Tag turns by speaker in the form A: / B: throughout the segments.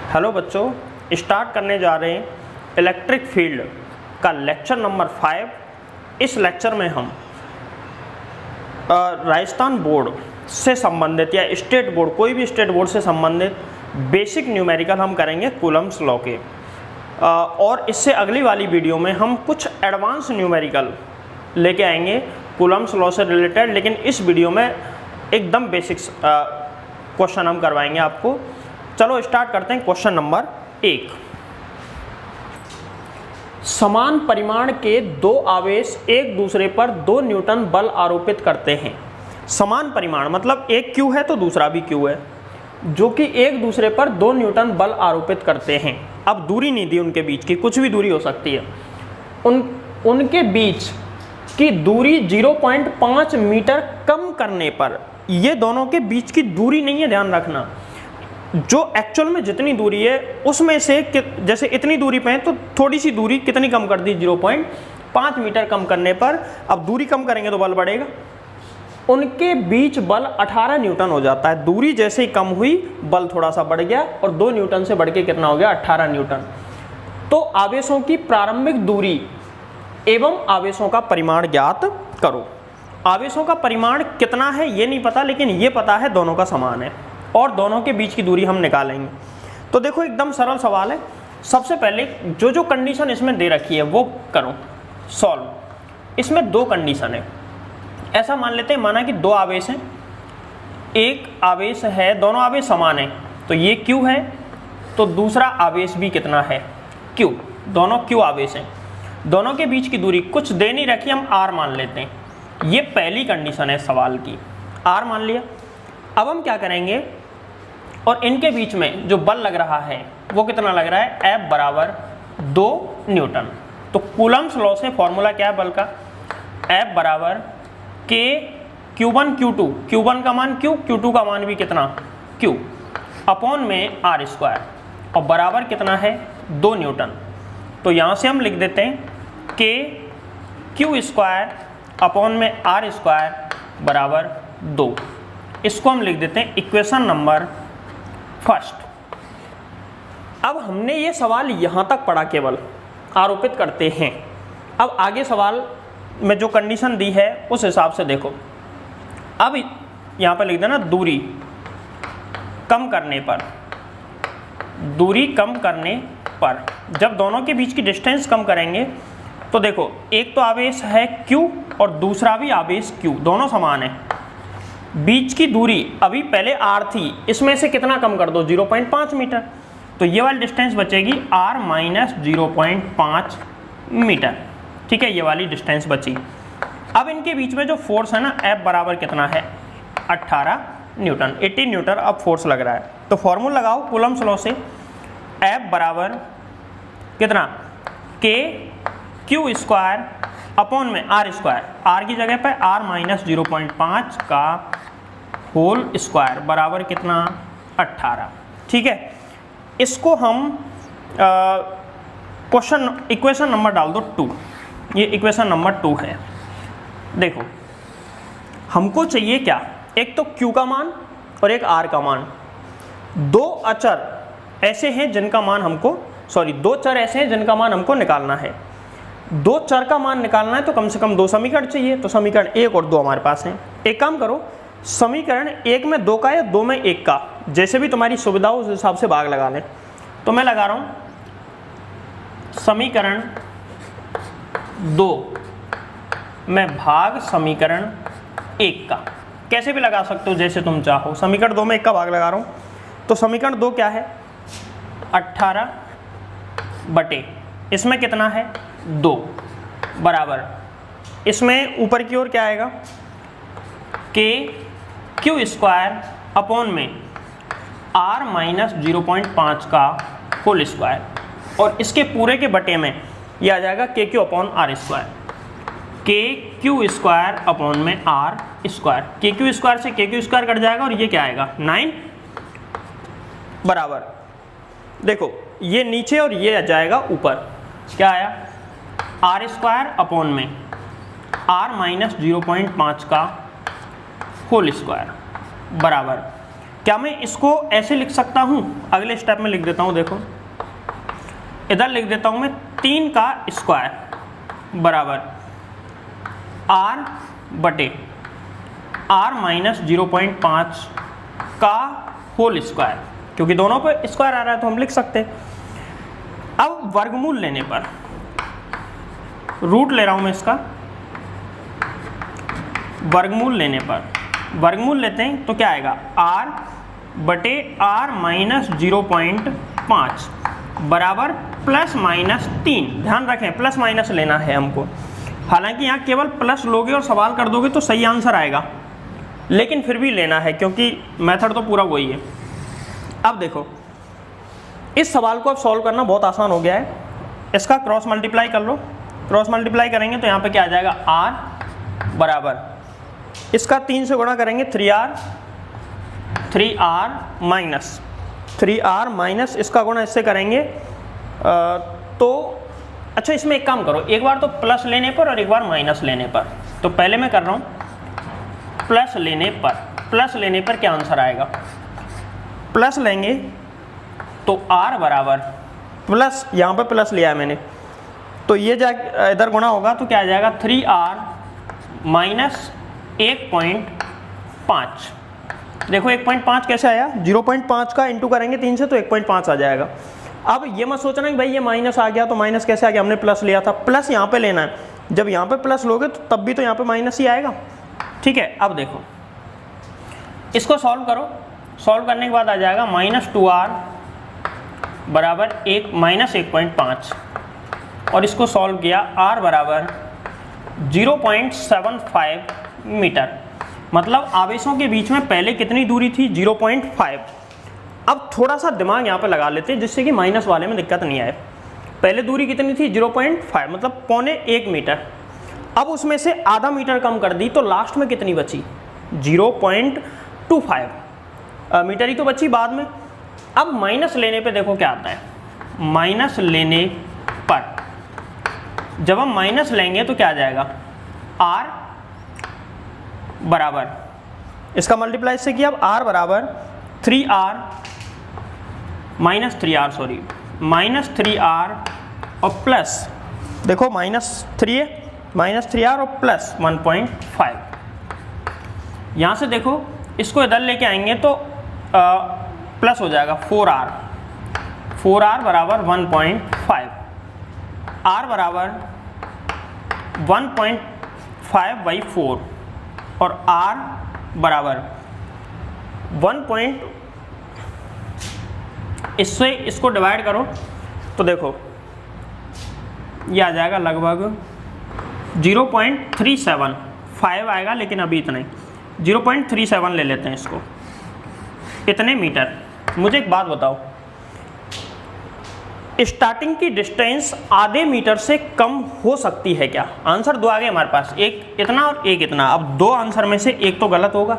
A: Hello बच्चों, start करने जा रहे हैं इलेक्ट्रिक फील्ड का लेक्चर नंबर 5। इस लेक्चर में हम राजस्थान बोर्ड से संबंधित या स्टेट बोर्ड, कोई भी स्टेट बोर्ड से संबंधित बेसिक न्यूमेरिकल हम करेंगे कूलम्स लॉ के। और इससे अगली वाली वीडियो में हम कुछ एडवांस न्यूमेरिकल लेके आएंगे कूलम्स लॉ से रिलेटेड, लेकिन इस वीडियो में एकदम बेसिक्स क्वेश्चन हम करवाएंगे आपको। चलो स्टार्ट करते हैं। Question number 1। समान परिमाण के दो आवेश एक दूसरे पर 2 न्यूटन बल आरोपित करते हैं। समान परिमाण मतलब एक क्यू है तो दूसरा भी क्यू है, जो कि एक दूसरे पर 2 न्यूटन बल आरोपित करते हैं। अब दूरी नहीं दी उनके बीच की, कुछ भी दूरी हो सकती है। उनके बीच की दूरी 0.5 मीटर कम करने पर, ये दोनों के बीच की दूरी नहीं है, ध्यान रखना, जो एक्चुअल में जितनी दूरी है उसमें से जैसे इतनी दूरी पे है तो थोड़ी सी दूरी कितनी कम कर दी, 0.5 मीटर कम करने पर। अब दूरी कम करेंगे तो बल बढ़ेगा। उनके बीच बल 18 न्यूटन हो जाता है। दूरी जैसे ही कम हुई बल थोड़ा सा बढ़ गया और 2 न्यूटन से बढ़ के कितना हो गया, 18 न्यूटन। तो आवेशों की प्रारंभिक दूरी एवं आवेशों का परिमाण ज्ञात करो। आवेशों का परिमाण कितना है ये नहीं पता, लेकिन ये पता है दोनों का समान है और दोनों के बीच की दूरी हम निकालेंगे। तो देखो एकदम सरल सवाल है। सबसे पहले जो कंडीशन इसमें दे रखी है वो करो सॉल्व। इसमें 2 कंडीशन है। ऐसा मान लेते हैं, माना कि 2 आवेश हैं, एक आवेश है, दोनों आवेश समान है तो ये Q है, तो दूसरा आवेश भी कितना है, Q। दोनों Q आवेश हैं, दोनों के बीच की दूरी कुछ दे नहीं रखी, हम R मान लेते हैं। ये पहली कंडीशन है सवाल की, R मान लिया। अब हम क्या करेंगे, और इनके बीच में जो बल लग रहा है वो कितना लग रहा है, F बराबर 2 न्यूटन। तो कूलम्स लॉ से फॉर्मूला क्या है बल का, F बराबर K Q1 Q2, Q1 का मान Q, Q2 का मान भी कितना Q, अपॉन में R स्क्वायर, और बराबर कितना है 2 न्यूटन। तो यहाँ से हम लिख देते हैं K Q स्क्वायर अपॉन में R स्क्वायर बराबर 2। इसको हम लिख देते हैं इक्वेशन नंबर 1। अब हमने ये सवाल यहाँ तक पढ़ा, केवल आरोपित करते हैं। अब आगे सवाल में जो कंडीशन दी है उस हिसाब से देखो। अब यहाँ पर लिख देना दूरी कम करने पर, दूरी कम करने पर जब दोनों के बीच की डिस्टेंस कम करेंगे तो देखो एक तो आवेश है Q और दूसरा भी आवेश Q, दोनों समान है। बीच की दूरी अभी पहले R थी, इसमें से कितना कम कर दो, 0.5 मीटर। तो ये वाली डिस्टेंस बचेगी R माइनस 0.5 मीटर। ठीक है, ये वाली डिस्टेंस बची। अब इनके बीच में जो फोर्स है ना, F बराबर कितना है, 18 न्यूटन, 18 न्यूटन अब फोर्स लग रहा है। तो फॉर्मूला लगाओ कूलम्स लॉ से, F बराबर कितना, K Q स्क्वायर अपॉन में R स्क्वायर, R की जगह पर R माइनस 0.5 का होल स्क्वायर बराबर कितना, 18। ठीक है, इसको हम इक्वेशन नंबर डाल दो 2। ये इक्वेशन नंबर 2 है। देखो हमको चाहिए क्या, एक तो Q का मान और एक R का मान। 2 अचर ऐसे हैं जिनका मान हमको, 2 चर ऐसे हैं जिनका मान हमको निकालना है। 2 चर का मान निकालना है तो कम से कम 2 समीकरण चाहिए। तो समीकरण 1 और 2 हमारे पास हैं। एक काम करो, समीकरण 1 में 2 का या 2 में 1 का, जैसे भी तुम्हारी सुविधा हो उस हिसाब से भाग लगा लें। तो मैं लगा रहा हूं समीकरण 2 में भाग समीकरण 1 का, कैसे भी लगा सकते हो जैसे तुम चाहो। समीकरण 2 में 1 का भाग लगा रहा हूं। तो समीकरण 2 क्या है, 18 बटे इसमें कितना है 2 बराबर, इसमें ऊपर की ओर क्या आएगा, K Q स्क्वायर अपॉन में R माइनस 0.5 का होल स्क्वायर, और इसके पूरे के बटे में यह आ जाएगा K Q upon R square, K Q square upon में R square. K Q square से K Q स्क्वायर कट जाएगा और ये क्या आएगा, 9 बराबर। देखो ये नीचे और ये आ जाएगा ऊपर, क्या आया, R स्क्वायर अपॉन में R माइनस 0.5 का होल स्क्वायर बराबर क्या मैं इसको ऐसे लिख सकता हूँ? अगले स्टेप में लिख देता हूँ। देखो इधर लिख देता हूँ मैं 3 का स्क्वायर बराबर r बटे r माइनस 0.5 का होल स्क्वायर, क्योंकि दोनों पे स्क्वायर आ रहा है तो हम लिख सकते हैं। अब वर्गमूल लेने पर, रूट ले रहा हूँ मैं इसका, वर्गमूल लेने पर, वर्गमूल लेते हैं तो क्या आएगा? r बटे r माइनस 0.5 बराबर प्लस माइनस 3। ध्यान रखें प्लस माइनस लेना है हमको, हालांकि यहाँ केवल प्लस लोगे और सवाल कर दोगे तो सही आंसर आएगा, लेकिन फिर भी लेना है क्योंकि मेथड तो पूरा वही है। अब देखो इस सवाल को अब सॉल्व करना बहुत आसान हो गया है। इसका क्रॉस मल्टीप्लाई कर लो, क्रॉस मल्टीप्लाई करेंगे तो यहाँ पे क्या आ जाएगा? r बराबर इसका 3 से गुणा करेंगे 3r माइनस 3r माइनस इसका गुणा इससे करेंगे तो अच्छा इसमें एक काम करो, एक बार तो प्लस लेने पर और एक बार माइनस लेने पर। तो पहले मैं कर रहा हूँ प्लस लेने पर, प्लस लेने पर क्या आंसर आएगा? प्लस लेंगे तो r बराबर प्लस, यहाँ पे प्लस लिया है मैंने, तो ये जा इधर गुणा होगा तो क्या आ जाएगा? 3r minus 1.5। देखो 1.5 कैसे आया? 0.5 का इंटू करेंगे 3 से तो 1.5 आ जाएगा। अब ये मत सोचना कि भाई ये माइनस आ गया तो माइनस कैसे आ गया, हमने प्लस लिया था। प्लस यहाँ पे लेना है, जब यहाँ पे प्लस लोगे तो तब भी तो यहाँ पे माइनस ही आएगा। ठीक है, अब देखो इसको सॉल्व करो, सॉल्व करने के बाद आ जाएगा माइनस 2r बराबर माइनस 1.5 और इसको सॉल्व किया r बराबर 0.75 मीटर। मतलब आवेशों के बीच में पहले कितनी दूरी थी? 0.5। अब थोड़ा सा दिमाग यहाँ पे लगा लेते हैं जिससे कि माइनस वाले में दिक्कत नहीं आए। पहले दूरी कितनी थी? 0.5 मतलब 0.25 मीटर। अब उसमें से आधा मीटर कम कर दी तो लास्ट में कितनी बची? 0.25 मीटर ही तो बची बाद में। अब माइनस लेने पे देखो क्या आता है, माइनस लेने पर जब हम माइनस लेंगे तो क्या आ जाएगा? r बराबर इसका मल्टीप्लाई से किया, अब r बराबर 3r minus 3r sorry minus 3r और प्लस देखो माइनस 3r और प्लस 1.5। यहाँ से देखो इसको इधर लेके आएंगे तो प्लस हो जाएगा 4r बराबर 1.5, r बराबर 1.5/4 और r बराबर 1. इससे इसको डिवाइड करो तो देखो ये आ जाएगा लगभग 0.375 आएगा, लेकिन अभी इतना ही 0.37 ले लेते हैं इसको, इतने मीटर। मुझे एक बात बताओ, स्टार्टिंग की डिस्टेंस आधे मीटर से कम हो सकती है क्या? आंसर दो आ गए हमारे पास, एक इतना और एक इतना। अब दो आंसर में से एक तो गलत होगा।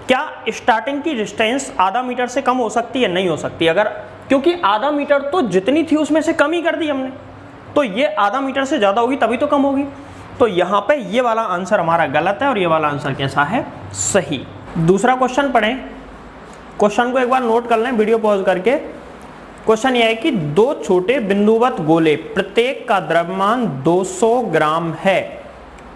A: क्या स्टार्टिंग की डिस्टेंस आधा मीटर से कम हो सकती है? नहीं हो सकती। अगर क्योंकि आधा मीटर तो जितनी थी उसमें से कम ही कर दी हमने, तो ये आधा मीटर से ज़्यादा होगी तभी तो कम होगी। तो यहाँ पे ये वाला आंसर हमारा गलत है और ये वाला आंसर कैसा है? सही। दूसरा क्वेश्चन पढ़ें, क्वेश्चन को एक बार नोट कर लें वीडियो पॉज करके। क्वेश्चन यह है कि दो छोटे बिंदुवत गोले प्रत्येक का द्रव्यमान 200 ग्राम है।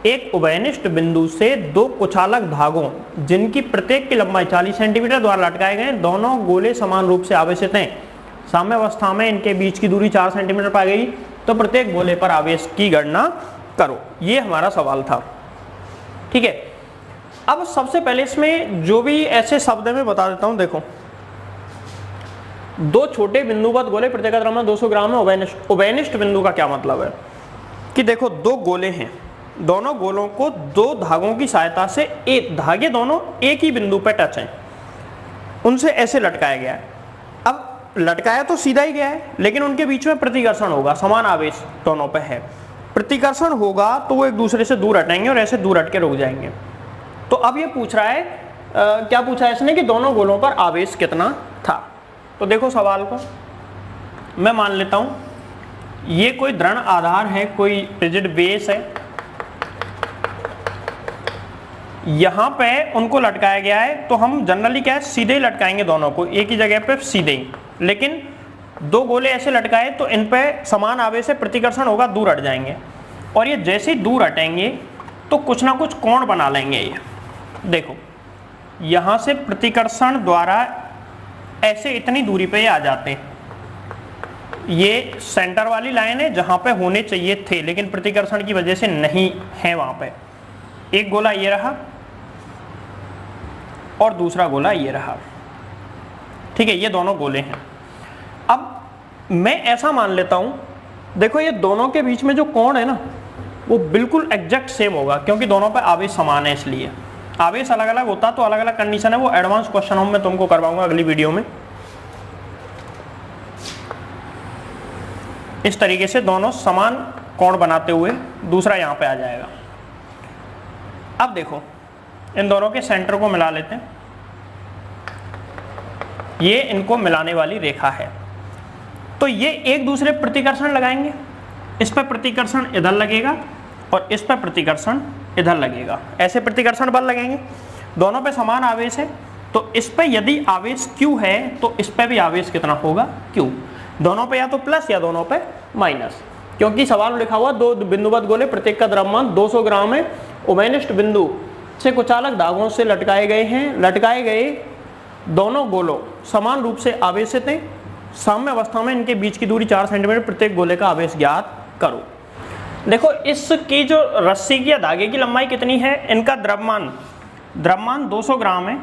A: एक उभयनिष्ठ बिंदु से दो कुचालक धागों जिनकी प्रत्येक की लंबाई 40 सेंटीमीटर द्वारा लटकाए गए, दोनों गोले समान रूप से आवेशित हैं। साम्यावस्था में इनके बीच की दूरी 4 सेंटीमीटर पाई गई, तो प्रत्येक गोले पर आवेश की गणना करो। ये हमारा सवाल था। ठीक है, अब सबसे पहले इसमें जो भी ऐसे शब्द है मैं बता देता हूं। देखो, दो छोटे बिंदुवत गोले प्रत्येक का द्रव्यमान 200 ग्राम है। उभयनिष्ठ बिंदु का क्या मतलब है कि देखो दो गोले हैं, दोनों गोलों को दो धागों की सहायता से, एक धागे दोनों एक ही बिंदु पर टच हैं, उनसे ऐसे लटकाया गया है। अब लटकाया तो सीधा ही गया है, लेकिन उनके बीच में प्रतिकर्षण होगा, समान आवेश दोनों पे है। प्रतिकर्षण होगा तो वो एक दूसरे से दूर हटेंगे और ऐसे दूर हट के रुक जाएंगे। तो अब ये पूछ रहा है क्या पूछा है इसने कि दोनों गोलों पर आवेश कितना था। तो देखो सवाल को मैं मान लेता हूं ये कोई दृढ़ आधार है, कोई रिजिड बेस है, यहाँ पे उनको लटकाया गया है, तो हम जनरली क्या है सीधे ही लटकाएंगे दोनों को एक ही जगह पे सीधे ही, लेकिन दो गोले ऐसे लटकाए तो इन पे समान आवेश से प्रतिकर्षण होगा, दूर हट जाएंगे, और ये जैसे ही दूर हटेंगे तो कुछ ना कुछ कोण बना लेंगे। ये देखो यहाँ से प्रतिकर्षण द्वारा ऐसे इतनी दूरी पे ये आ जाते हैं, ये सेंटर वाली लाइन है जहाँ पे होने चाहिए थे लेकिन प्रतिकर्षण की वजह से नहीं है वहाँ पे। एक गोला ये रहा और दूसरा गोला ये रहा, ठीक है, ये दोनों गोले हैं। अब मैं ऐसा मान लेता हूं, देखो ये दोनों के बीच में जो कोण है ना वो बिल्कुल एग्जैक्ट सेम होगा, क्योंकि दोनों पे आवेश समान है, इसलिए आवेश अलग अलग होता तो अलग अलग कंडीशन है, वो एडवांस क्वेश्चनों में तुमको करवाऊंगा अगली वीडियो में। इस तरीके से दोनों समान कोण बनाते हुए दूसरा यहाँ पे आ जाएगा। अब देखो इन दोनों के सेंटर को मिला लेते हैं, ये इनको मिलाने वाली रेखा है, तो ये एक दूसरे प्रतिकर्षण लगाएंगे, इस पर प्रतिकर्षण इधर लगेगा और इस पर प्रतिकर्षण इधर लगेगा, ऐसे प्रतिकर्षण बल लगेंगे, दोनों पे समान आवेश है, तो इस पे यदि आवेश Q है तो इस पे भी आवेश कितना होगा Q, दोनों पे या तो प्लस या दोनों पे माइनस, क्योंकि सवाल लिखा हुआ दो बिंदुबद्ध गोले प्रत्येक का द्रव्यमान 200 ग्राम है, उभयनिष्ठ बिंदु से कुचालक धागों से लटकाए गए हैं, लटकाए गए दोनों गोलों समान रूप से आवेशित हैं, साम्य अवस्था में इनके बीच की दूरी 4 सेंटीमीटर, प्रत्येक गोले का आवेश ज्ञात करो। देखो इसकी जो रस्सी की या धागे की लंबाई कितनी है, इनका द्रव्यमान 200 ग्राम है,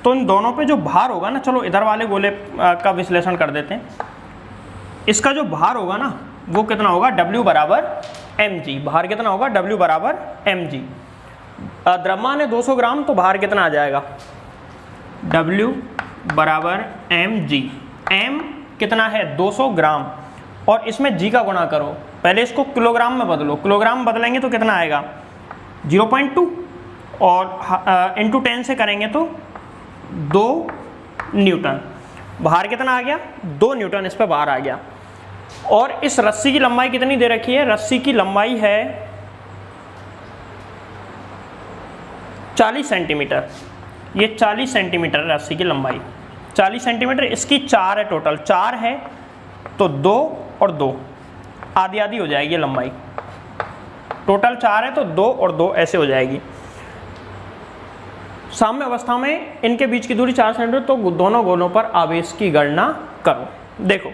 A: तो इन दोनों पे जो भार होगा ना, चलो इधर वाले गोले का विश्लेषण कर देते हैं, इसका जो भार होगा ना वो कितना होगा, W बराबर mg, भार कितना होगा, W बराबर mg, द्रव्यमान है 200 ग्राम तो भार कितना आ जाएगा, W बराबर mg, m कितना है 200 ग्राम और इसमें g का गुणा करो, पहले इसको किलोग्राम में बदलो, किलोग्राम में बदलेंगे तो कितना आएगा 0.2 और इंटू 10 से करेंगे तो 2 न्यूटन, भार कितना आ गया 2 न्यूटन, इस पर भार आ गया। और इस रस्सी की लंबाई कितनी दे रखी है, रस्सी की लंबाई है 40 सेंटीमीटर, ये 40 सेंटीमीटर रस्सी की लंबाई, 40 सेंटीमीटर, इसकी 4 है, टोटल 4 है तो 2 और 2 आधी आधी हो जाएगी लंबाई, टोटल 4 है तो 2 और 2 ऐसे हो जाएगी। साम्य अवस्था में इनके बीच की दूरी 4 सेंटीमीटर, तो दोनों गोलों पर आवेश की गणना करो। देखो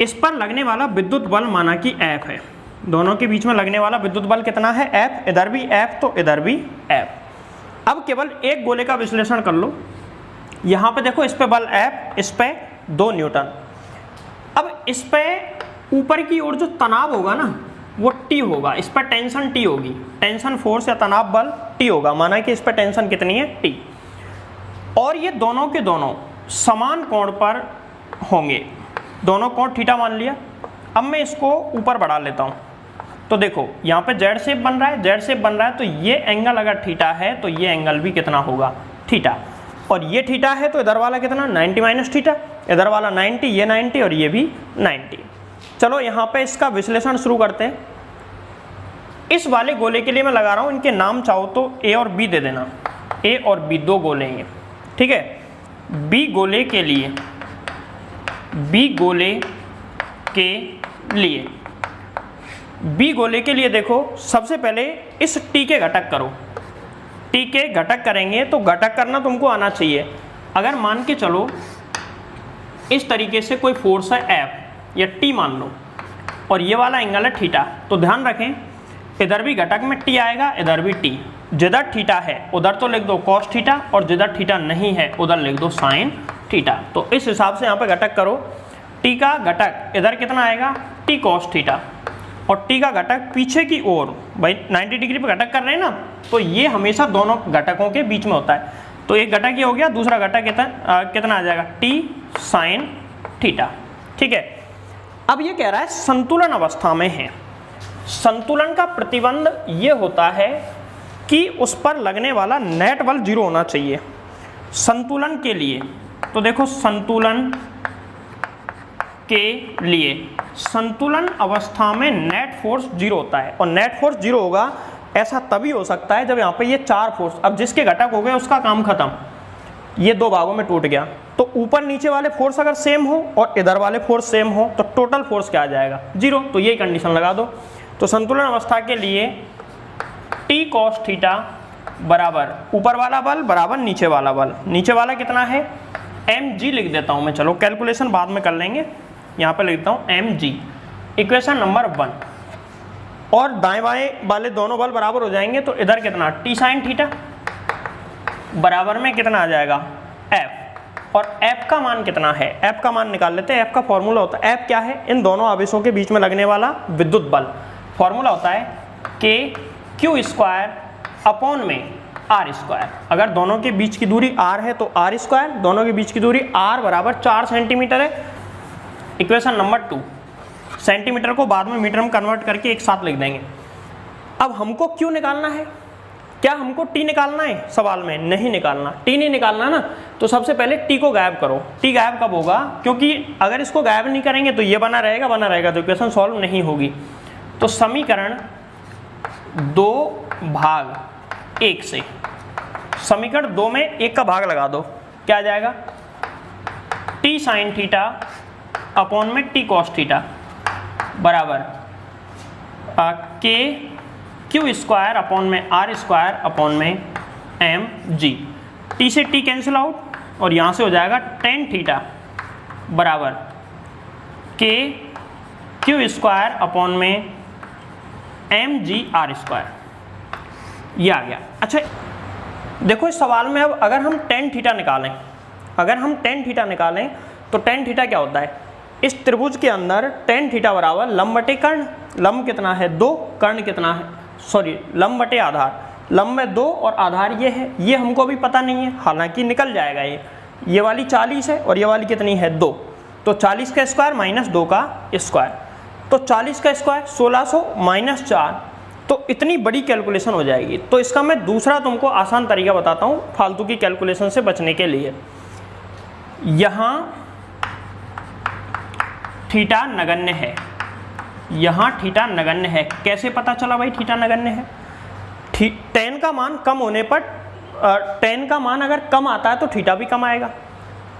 A: इस पर लगने वाला विद्युत बल माना कि F है, दोनों के बीच में लगने वाला विद्युत बल कितना है F, इधर भी F तो इधर भी F। अब केवल एक गोले का विश्लेषण कर लो, यहाँ पे देखो इस पे बल F, इस पे 2 न्यूटन, अब इस पे ऊपर की ओर जो तनाव होगा ना वो T होगा, इस पर टेंशन T होगी, टेंशन फोर्स या तनाव बल T होगा, माना कि इस पर टेंशन कितनी है T, और ये दोनों के दोनों समान कोण पर होंगे, दोनों कोण थीटा मान लिया। अब मैं इसको ऊपर बढ़ा लेता हूँ, तो देखो यहाँ पे जेड शेप बन रहा है, जेड शेप बन रहा है, तो ये एंगल अगर थीटा है तो ये एंगल भी कितना होगा थीटा, और ये थीटा है तो इधर वाला कितना 90 माइनस थीटा, इधर वाला 90, ये 90 और ये भी 90। चलो यहाँ पे इसका विश्लेषण शुरू करते हैं। इस वाले गोले के लिए मैं लगा रहा हूँ, इनके नाम चाहो तो ए और बी दे देना, ए और बी 2 गोले हैं, ठीक है। बी गोले के लिए देखो सबसे पहले इस टी के घटक करो, टी के घटक करेंगे तो घटक करना तुमको आना चाहिए। अगर मान के चलो इस तरीके से कोई फोर्स है एफ या टी मान लो, और ये वाला एंगल है थीटा, तो ध्यान रखें इधर भी घटक में टी आएगा, इधर भी टी, जिधर थीटा है उधर तो लिख दो कॉस थीटा, और जिधर थीटा नहीं है उधर लिख दो साइन थीटा। तो इस हिसाब से यहाँ पे घटक करो, टी का घटक इधर कितना आएगा टी कॉस थीटा, और टी का घटक पीछे की ओर, भाई 90 डिग्री पे घटक कर रहे हैं ना, तो ये हमेशा दोनों घटकों के बीच में होता है। तो एक घटक ये हो गया, दूसरा घटक कितना आ जाएगा टी साइन थीटा, ठीक है। अब ये कह रहा है संतुलन अवस्था में है, संतुलन का प्रतिबंध ये होता है कि उस पर लगने वाला नेट बल 0 होना चाहिए संतुलन के लिए। तो देखो संतुलन के लिए संतुलन अवस्था में नेट फोर्स 0 होता है, और नेट फोर्स 0 होगा ऐसा तभी हो सकता है जब यहाँ पे ये 4 फोर्स, अब जिसके घटक हो गए उसका काम खत्म, ये 2 भागों में टूट गया, तो ऊपर नीचे वाले फोर्स अगर सेम हो और इधर वाले फोर्स सेम हो तो टोटल फोर्स क्या आ जाएगा, 0। तो यही कंडीशन लगा दो। तो संतुलन अवस्था के लिए t cos थीटा बराबर ऊपर वाला बल बराबर नीचे वाला बल, नीचे वाला कितना है mg लिख देता हूं मैं, चलो कैलकुलेशन बाद में कर लेंगे, यहाँ पे लिखता हूँ mg, इक्वेशन नंबर 1। और दाएं बाएं वाले दोनों बल बराबर हो जाएंगे तो इधर कितना t sin थीटा बराबर में कितना आ जाएगा f, और f का मान कितना है, f का मान निकाल लेते हैं। f का फॉर्मूला होता है, f क्या है, इन दोनों आवेशों के बीच में लगने वाला विद्युत बल, फॉर्मूला होता है k q स्क्वायर अपॉन में r स्क्वायर। अगर दोनों के बीच की दूरी r है तो r स्क्वायर, दोनों के बीच की दूरी r बराबर 4 सेंटीमीटर है। इक्वेशन नंबर 2, सेंटीमीटर को बाद में मीटर में कन्वर्ट करके एक साथ लिख देंगे। अब हमको q निकालना है, क्या हमको t निकालना है, सवाल में नहीं निकालना, t नहीं निकालना ना, तो सबसे पहले t को गायब करो। t गायब कब होगा, क्योंकि अगर इसको गायब नहीं करेंगे तो ये बना रहेगा तो इक्वेशन सॉल्व नहीं होगी। तो समीकरण 2 भाग 1 से, समीकरण 2 में 1 का भाग लगा दो, क्या आ जाएगा t sin थीटा अपॉन में t cos थीटा बराबर k q स्क्वायर अपॉन में r स्क्वायर अपॉन में mg, t से t कैंसिल आउट और यहाँ से हो जाएगा tan थीटा बराबर k q स्क्वायर अपॉन में mg r स्क्वायर, ये आ गया। अच्छा देखो इस सवाल में अब अगर हम tan थीटा निकालें, तो tan थीटा क्या होता है, इस त्रिभुज के अंदर tan थीटा बराबर लंब बटे कर्ण, लंब कितना है 2, कर्ण कितना है, सॉरी लंब बटे आधार, लंब में 2 और आधार ये है, ये हमको अभी पता नहीं है, हालांकि निकल जाएगा ये वाली 40 है और ये वाली कितनी है 2, तो 40 का स्क्वायर माइनस 2 का स्क्वायर, तो 40 का स्क्वायर 1600 माइनस 4, तो इतनी बड़ी कैलकुलेशन हो जाएगी। तो इसका मैं दूसरा तुमको आसान तरीका बताता हूँ फालतू की कैलकुलेशन से बचने के लिए। यहाँ थीटा नगण्य है, यहाँ थीटा नगण्य है, कैसे पता चला भाई थीटा नगण्य है, tan का मान कम होने पर, tan का मान अगर कम आता है तो थीटा भी कम आएगा,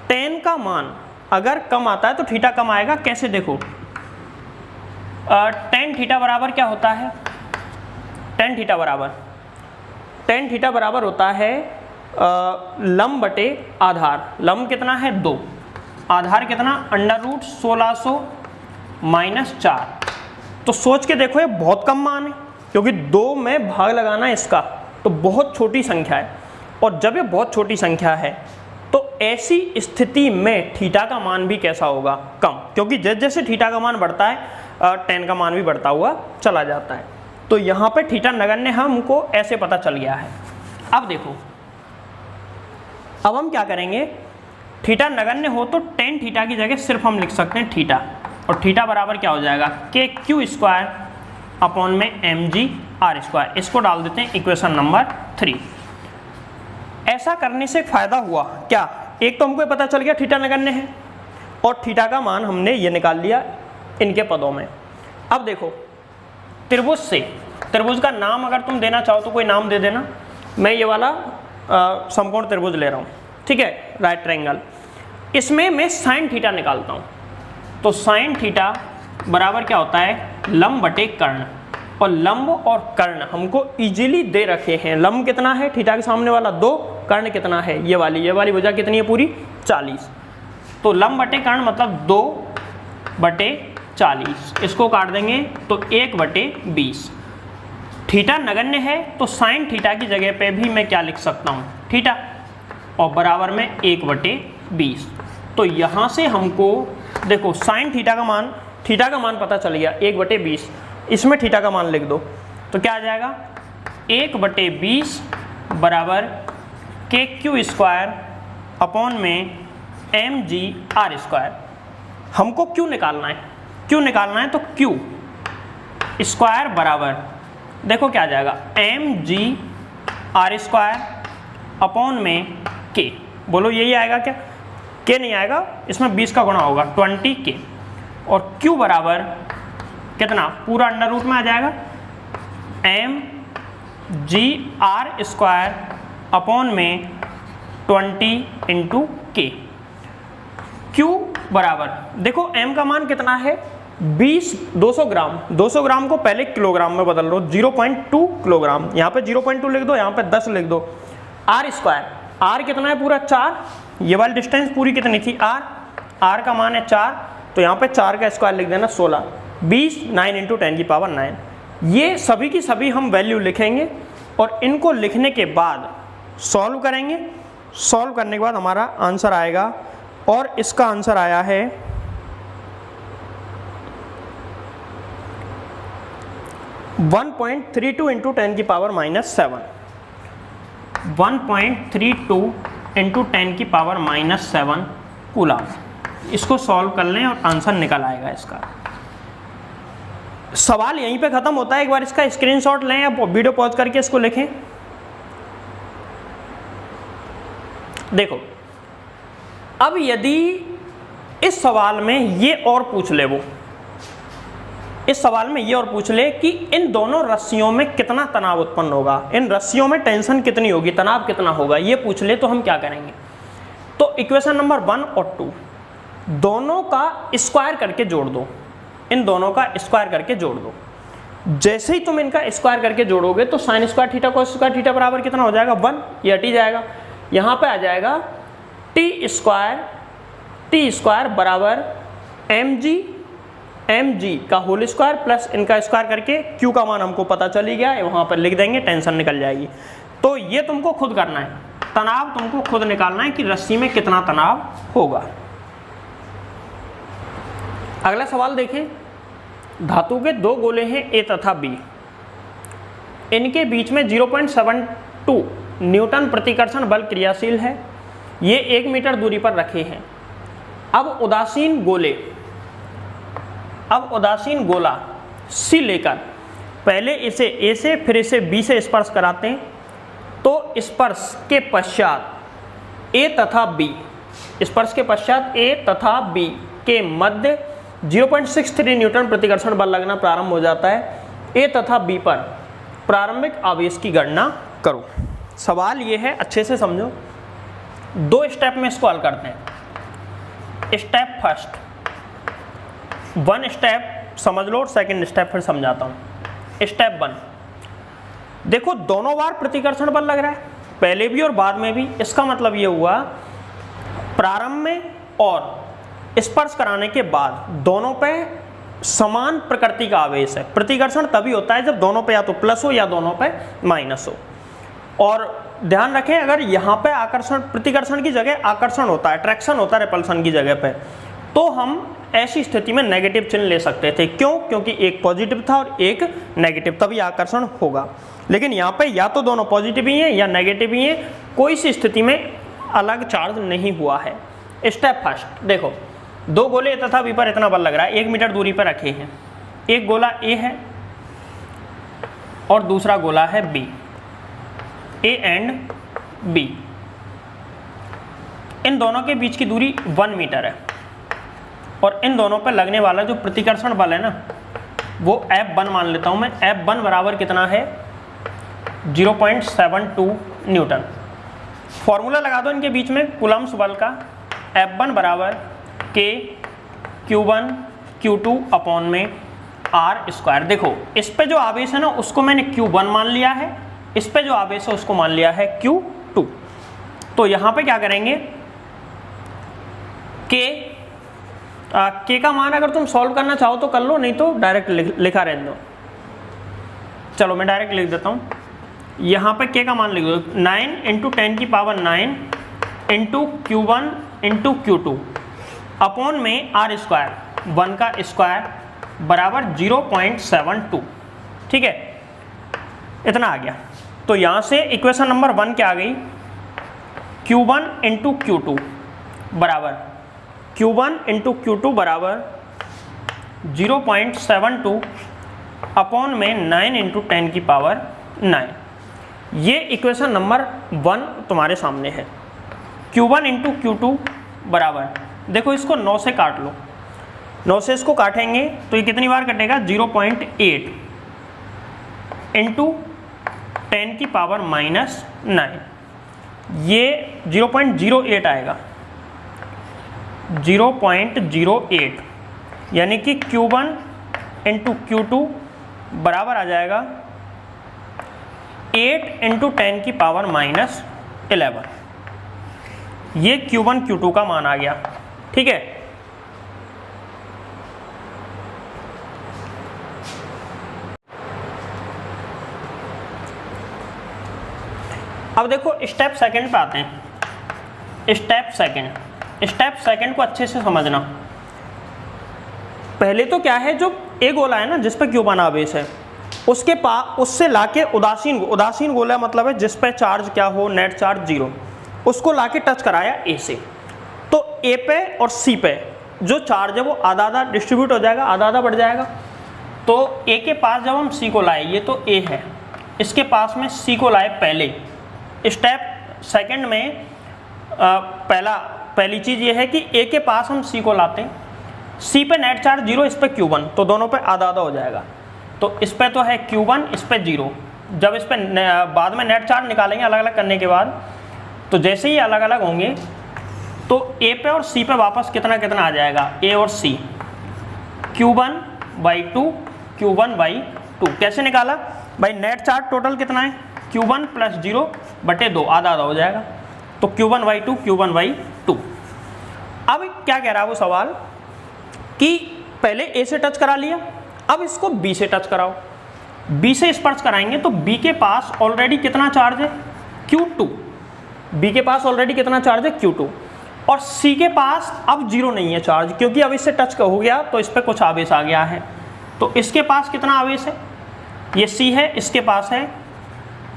A: tan का मान अगर कम आता है तो थीटा कम आएगा। कैसे देखो, tan थीटा बराबर क्या होता है, tan थीटा बराबर होता है लंब बटे आधार, लंब कितना है 2, आधार कितना अंडर रूट 1600 माइनस 4। तो सोच के देखो ये बहुत कम मान है, क्योंकि 2 में भाग लगाना है इसका, तो बहुत छोटी संख्या है, और जब ये बहुत छोटी संख्या है तो ऐसी स्थिति में थीटा का मान भी कैसा होगा, कम, क्योंकि जैसे जैसे थीटा का मान बढ़ता है tan का मान भी बढ़ता हुआ चला जाता है। तो यहाँ पे थीटा नगण्य हमको ऐसे पता चल गया है। अब देखो, अब हम क्या करेंगे, थीटा नगण्य हो तो tan थीटा की जगह सिर्फ हम लिख सकते हैं थीटा, और थीटा बराबर क्या हो जाएगा k q स्क्वायर अपॉन में mg r स्क्वायर, इसको डाल देते हैं इक्वेशन नंबर 3। ऐसा करने से एक फायदा हुआ क्या, एक तो हमको पता चल गया थीटा नगण्य है और थीटा का मान हमने ये निकाल लिया इनके पदों में। अब देखो त्रिभुज से, त्रिभुज का नाम अगर तुम देना चाहो तो कोई नाम दे देना, मैं ये वाला समकोण त्रिभुज ले रहा हूँ, ठीक है, राइट ट्रायंगल, इसमें मैं साइन थीटा निकालता हूँ। तो साइन थीटा बराबर क्या होता है लंब बटे कर्ण, और लंब और कर्ण हमको इजीली दे रखे हैं। लंब कितना है थीटा के सामने वाला 2, कर्ण कितना है ये वाली भुजा कितनी है पूरी 40, तो लंब बटे कर्ण मतलब 2 बटे 40, इसको काट देंगे तो 1 बटे 20। थीटा नगण्य है तो साइन थीटा की जगह पे भी मैं क्या लिख सकता हूँ थीटा, और बराबर में 1 बटे 20। तो यहाँ से हमको देखो साइन थीटा का मान पता चल गया 1 बटे 20, इसमें थीटा का मान लिख दो तो क्या आ जाएगा 1 बटे 20 बराबर के क्यू स्क्वायर अपॉन में mg r स्क्वायर। हमको क्यू निकालना है, तो क्यू स्क्वायर बराबर देखो क्या आ जाएगा mg r स्क्वायर अपॉन में k, बोलो यही आएगा क्या, k नहीं आएगा, इसमें 20 का गुणा होगा 20k, और q बराबर कितना पूरा अंडर रूट में आ जाएगा m GR² अपॉन में 20 इंटू के। Q बराबर, देखो m का मान कितना है 200 ग्राम। 200 ग्राम को पहले किलोग्राम में बदल लो, 0.2 किलोग्राम। यहाँ पे 0.2 लिख दो, यहाँ पे 10 लिख दो। R², R कितना है पूरा 4, ये वाली डिस्टेंस पूरी कितनी थी R का मान है 4, तो यहाँ पे 4 का स्क्वायर लिख देना 16। 20 9 इंटू 10 की पावर 9। ये सभी की सभी हम वैल्यू लिखेंगे और इनको लिखने के बाद सॉल्व करेंगे। सॉल्व करने के बाद हमारा आंसर आएगा, और इसका आंसर आया है 1.32 इंटू 10 की पावर -7। 1.32 इंटू 10 की पावर -7 कूलम। इसको सॉल्व कर लें और आंसर निकल आएगा इसका। सवाल यहीं पे खत्म होता है। एक बार इसका स्क्रीनशॉट लें या वीडियो पॉज करके इसको लिखें। देखो, अब यदि इस सवाल में ये और पूछ ले, वो इस सवाल में ये और पूछ ले कि इन दोनों रस्सियों में कितना तनाव उत्पन्न होगा, इन रस्सियों में टेंशन कितनी होगी, तनाव कितना होगा, ये पूछ ले, तो हम क्या करेंगे? तो इक्वेशन नंबर 1 और 2 दोनों का स्क्वायर करके जोड़ दो। इन दोनों का स्क्वायर करके जोड़ दो। जैसे ही तुम इनका स्क्वायर करके जोड़ोगे तो sine square theta cos square theta बराबर कितना हो जाएगा 1, ये हट जाएगा। यहाँ पे आ जाएगा टी स्क्वायर बराबर mg का होल स्क्वायर प्लस इनका स्क्वायर करके q का मान हमको पता चल ही गया है, वहाँ पर लिख देंगे, टेंशन निकल जाएगी। तो ये तुमको खुद करना है, तनाव तुमको खुद निकालना है कि रस्सी में कितना तनाव होगा। अगला सवाल देखें। धातु के दो गोले हैं A तथा B, इनके बीच में 0.72 न्यूटन प्रतिकर्षण बल क्रियाशील है। ये 1 मीटर दूरी पर रखे हैं। अब उदासीन गोला C लेकर पहले इसे A से फिर इसे B से स्पर्श कराते हैं, तो स्पर्श के पश्चात A तथा B के मध्य 0.63 न्यूटन प्रतिकर्षण बल लगना प्रारंभ हो जाता है। A तथा B पर प्रारंभिक आवेश की गणना करो। सवाल ये है, अच्छे से समझो। 2 स्टेप में इसको हल करते हैं। स्टेप फर्स्ट, 1 स्टेप समझ लो और सेकंड स्टेप फिर समझाता हूँ। स्टेप 1, देखो दोनों बार प्रतिकर्षण बल लग रहा है, पहले भी और बाद में भी। इसका मतलब ये हुआ प्रारंभ में और स्पर्श कराने के बाद दोनों पे समान प्रकृति का आवेश है। प्रतिकर्षण तभी होता है जब दोनों पे या तो प्लस हो या दोनों पे माइनस हो। और ध्यान रखें, अगर यहाँ पे आकर्षण, प्रतिकर्षण की जगह आकर्षण होता है, अट्रैक्शन होता है रिपल्सन की जगह पे, तो हम ऐसी स्थिति में नेगेटिव चिन्ह ले सकते थे। क्यों? क्योंकि एक पॉजिटिव था और एक नेगेटिव, तभी आकर्षण होगा। लेकिन यहाँ पे या तो दोनों पॉजिटिव ही हैं या नेगेटिव ही हैं, कोई सी स्थिति में अलग चार्ज नहीं हुआ है। स्टेप फर्स्ट, देखो 2 गोले A तथा B पर इतना बल लग रहा है, 1 मीटर दूरी पर रखे हैं। एक गोला A है और दूसरा गोला है B, A एंड B। इन दोनों के बीच की दूरी 1 मीटर है और इन दोनों पर लगने वाला जो प्रतिकर्षण बल है ना, वो F1 मान लेता हूं मैं। F1 बराबर कितना है 0.72 न्यूटन। फॉर्मूला लगा दो इनके बीच में कूलम्ब्स बल का। F1 बराबर K Q1 Q2 अपॉन में R स्क्वायर। देखो इस पे जो आवेश है ना उसको मैंने Q1 मान लिया है, इस पे जो आवेश है उसको मान लिया है Q2। तो यहाँ पे क्या करेंगे, K का मान अगर तुम सॉल्व करना चाहो तो कर लो, नहीं तो डायरेक्ट लिखा रहने दो। चलो मैं डायरेक्ट लिख देता हूँ। यहाँ पे K का मान लिख दो, 9 इंटू 10 की power 9 into Q1 into Q2 upon में R स्क्वायर, 1 का स्क्वायर बराबर 0.72। ठीक है, इतना आ गया। तो यहाँ से इक्वेशन नंबर 1 क्या आ गई, Q1 इंटू Q2 बराबर Q1 इंटू Q2 बराबर 0.72 अपॉन में 9 इंटू 10 की पावर 9। ये इक्वेशन नंबर 1 तुम्हारे सामने है। Q1 इंटू Q2 बराबर, देखो इसको 9 से काट लो, 9 से इसको काटेंगे तो ये कितनी बार कटेगा 0.8 इंटू 10 की पावर -9, ये 0.08 आएगा, 0.08, यानी कि Q1 इंटू Q2 बराबर आ जाएगा 8 इंटू 10 की पावर -11। ये Q1 Q2 का मान आ गया, ठीक है। अब देखो स्टेप सेकंड पे आते हैं। स्टेप सेकंड को अच्छे से समझना। पहले तो क्या है, जो ए गोला है ना जिस पे Q1 आवेश है, उसके पास उससे लाके उदासीन गोला मतलब है जिस पे चार्ज क्या हो, नेट चार्ज 0, उसको लाके टच कराया ए से। तो ए पे और सी पे जो चार्ज है वो आधा आधा डिस्ट्रीब्यूट हो जाएगा, आधा आधा बढ़ जाएगा। तो ए के पास जब हम सी को लाए, ये तो ए है, इसके पास में सी को लाए पहले। स्टेप सेकंड में पहली चीज़ ये है कि ए के पास हम सी को लाते हैं, सी पे नेट चार्ज 0, इस पे Q1, तो दोनों पे आधा आधा हो जाएगा। तो इस पे तो है Q1, इस पे 0। जब इस पे बाद में नेट चार्ज निकालेंगे अलग अलग करने के बाद, तो जैसे ही अलग अलग होंगे तो ए पे और सी पे वापस कितना कितना आ जाएगा, ए और सी, Q1/2, Q1/2। कैसे निकाला भाई, नेट चार्ज टोटल कितना है, Q1 + 0/2, आधा आधा हो जाएगा। तो Q1/2, Q1/2। अब क्या कह रहा है वो सवाल कि पहले ए से टच करा लिया, अब इसको बी से टच कराओ। बी से स्पर्श कराएंगे तो बी के पास ऑलरेडी कितना चार्ज है, Q2। बी के पास ऑलरेडी कितना चार्ज है, Q2। और सी के पास अब 0 नहीं है चार्ज, क्योंकि अब इससे टच हो गया तो इस पर कुछ आवेश आ गया है। तो इसके पास कितना आवेश है, ये सी है, इसके पास है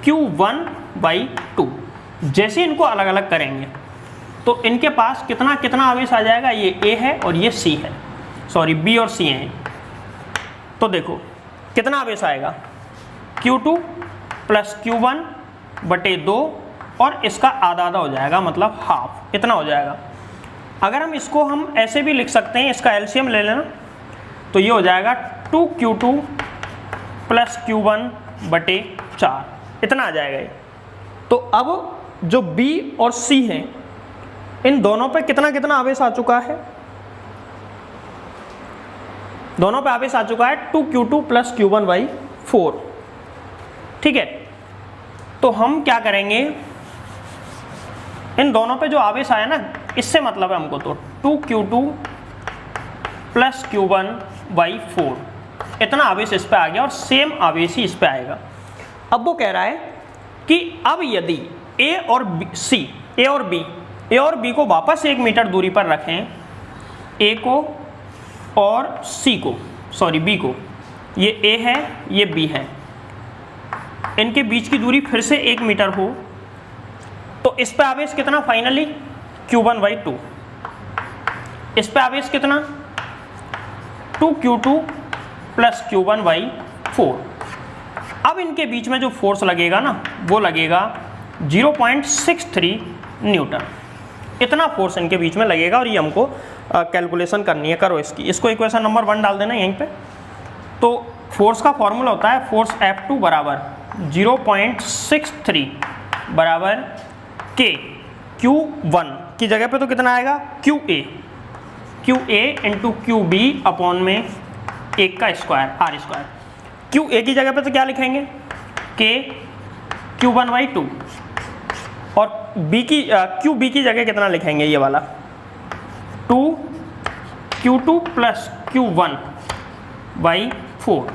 A: Q1/2। जैसे इनको अलग अलग करेंगे तो इनके पास कितना कितना आवेश आ जाएगा, ये ए है और ये सी है, सॉरी बी और सी हैं। तो देखो कितना आवेश आएगा, Q2 + Q1/2, और इसका आधा आधा हो जाएगा, मतलब हाफ, इतना हो जाएगा। अगर हम ऐसे भी लिख सकते हैं, इसका एलसीएम ले लेना, तो ये हो जाएगा 2Q2 + Q1/4, इतना आ जाएगा ये। तो अब जो B और C हैं, इन दोनों पे कितना कितना आवेश आ चुका है, दोनों पे आवेश आ चुका है 2Q2 + Q1/4, ठीक है। तो हम क्या करेंगे, इन दोनों पे जो आवेश आया ना, इससे मतलब है हमको, तो 2Q2 + Q1/4, इतना आवेश इस पे आ गया और सेम आवेश ही इस पे आएगा। अब वो कह रहा है कि अब यदि ए और बी को वापस 1 मीटर दूरी पर रखें, ए को और बी को, ये ए है ये बी है, इनके बीच की दूरी फिर से 1 मीटर हो, तो इस पे आवेश कितना फाइनली, Q1/2। इस पे आवेश कितना, 2Q2 + Q1/4। अब इनके बीच में जो फोर्स लगेगा ना, वो लगेगा 0.63 न्यूटन। इतना फोर्स इनके बीच में लगेगा, और ये हमको कैलकुलेशन करनी है। करो इसको इक्वेशन नंबर 1 डाल देना यहीं पे। तो फोर्स का फॉर्मूला होता है, फोर्स F2 बराबर 0.63 बराबर K, Q1 की जगह पे तो कितना आएगा, QA इंटू QB अपॉन में 1 का स्क्वायर, R²। QA की जगह पे तो क्या लिखेंगे, K Q1/2, और QB की जगह कितना लिखेंगे, ये वाला 2Q2 + Q1/4।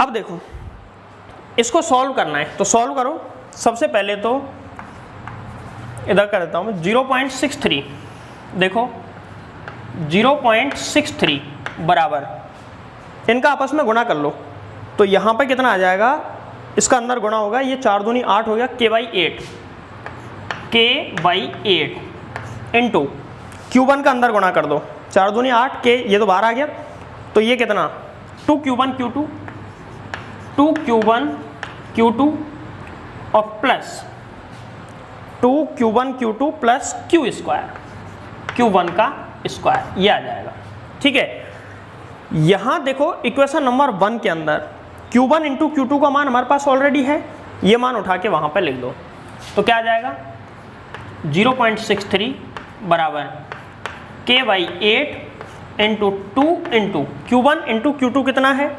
A: अब देखो इसको सॉल्व करना है, तो सॉल्व करो। सबसे पहले तो इधर कर देता हूँ 0.63, देखो 0.63 बराबर, इनका आपस में गुणा कर लो, तो यहाँ पे कितना आ जाएगा, इसका अंदर गुणा होगा, ये 4 दूनी 8 हो गया, K/8 इंटू Q1 का अंदर गुणा कर दो, 4 दूनी 8, K ये तो बाहर आ गया, तो ये कितना 2Q1Q2 और प्लस 2Q1Q2 + Q², Q1 का स्क्वायर, ये आ जाएगा, ठीक है। यहाँ देखो इक्वेशन नंबर 1 के अंदर Q1 इंटू Q2 का मान हमारे पास ऑलरेडी है, ये मान उठा के वहाँ पे लिख दो। तो क्या आ जाएगा 0.63 बराबर K/8 into 2 into Q1 into Q2 कितना है,